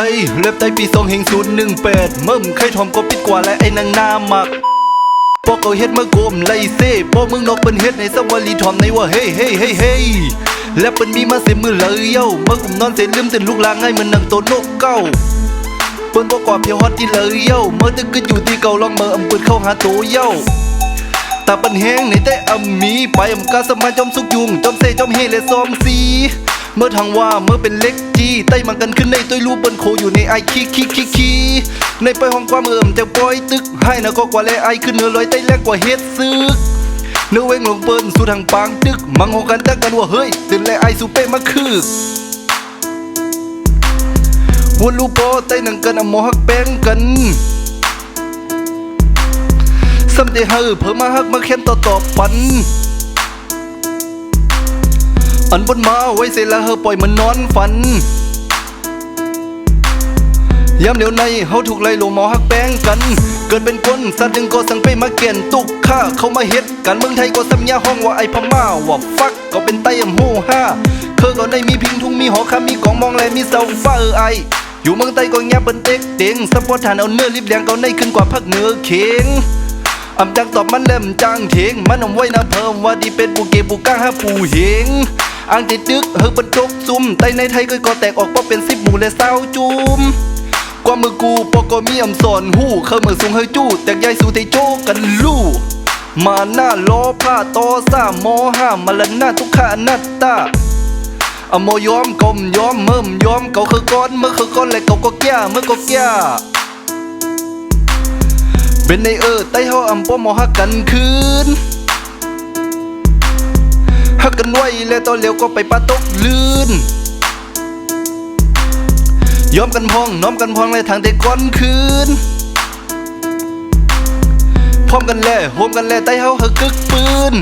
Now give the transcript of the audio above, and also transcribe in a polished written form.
ไตเล็บไตปี2018เมิ่มใครทอมก็ปิดกว่าและไอ้นางนามักพวกเขาเฮ็ดมาโกมไล่เซ่พวกมึงนกเป็นเฮ็ดในสวลีทอมในว่าเฮ้เฮ้เฮ้เฮ้และเป็นมีมาเสียมือเลยเย้าเมื่อกลุ่มนอนเสียลืมตื่นลูกลางให้มันนั่งโตนกเก้าเปิ้นบอกว่าเพียวฮอตที่เลยเย้าเมื่อตึกขึ้นอยู่ที่เก่าลองเมื่อปืนเข้าหาโตเย้าตาปันแห้งในแต่มีไปกาสมานจอมสุกยุงจอมเซจอมเฮและซอมซีเมื่อทางว่าเมื่อเป็นเล็กจีไต้มันกันขึ้นในตัวรูปบนโคอยู่ในไอคีในไปห้องความจะปล่อยตึกให้นะก็กว่าแลไอขึ้นเนื้อลอยไต้แรงกว่าเฮ็ดซึกเนื้อเวงหลงเปิ้นสู่ทางปางตึกมังหกันจักกันว่าเฮ้ยตื่นแลไอสู่เป้มาคือวนลูปอไต้นังกันโมฮักแป้งกันซ้ำแต่เฮอเพิ่มมาฮักมาแค้นต่อปันอันบนมาไว้เสร็จแล้วเฮอปล่อยมันนอนฝันยามเดี๋ยวในเฮาถูกไล่โลมอฮักแป้งกันเกิดเป็นคนสัตว์จึงก็สั่งไปมาเกียนตุกฆ่าเข้ามาเฮ็ดกันเมืองไทยก็สัญญาห้องว่าไอ้พม่าว่าฟักก็เป็นไต้โหห้าเคยก็ได้มีพิงทุ่งมีหอคามีกองมองและมีเสาฟ้าไออยู่เมืองไทยก็แงบเป็นเต็กเต็งซัพพอร์ตฐานเอาเนื้อริบแรงก็ได้ขึ้นกว่าภาคเหนือเข่งอำจังตอบมันเล่มจางเถงมันเอาไว้นะเพิ่มว่าดีเป็นปูเกปูก้าหาปูเหงอ่างติดตึกเฮอบรรจกซุ่มไตในไทยก็แตกออกเพราะเป็น10หมู่และเศร้าจุ่มกว่ามือกูปอก็มีอำสอนหู้เคยมือสูงเฮยจู้แตกใหญ่สู่ไทยโจกันลู่มาหน้าล้อผ้าต่อซ่ามอห้ามาละหน้าทุกขานัตตาอโมยอมกลมยอมเมิ่มยอมเขาคือก้อนเมื่อคือก้อนและเขาก็แก่เมื่อก็แก่เป็นในไต้เฮาอำป้อมอฮักกันคืนฮักกันไว้แล้วตอนเลี้ยวก็ไปปาตกลื่นยอมกันพองน้อมกันพองในทางแต่ก้อนคืนพร้อมกันแล่โฮมกันแล่ไต้เฮาเฮกึกปืน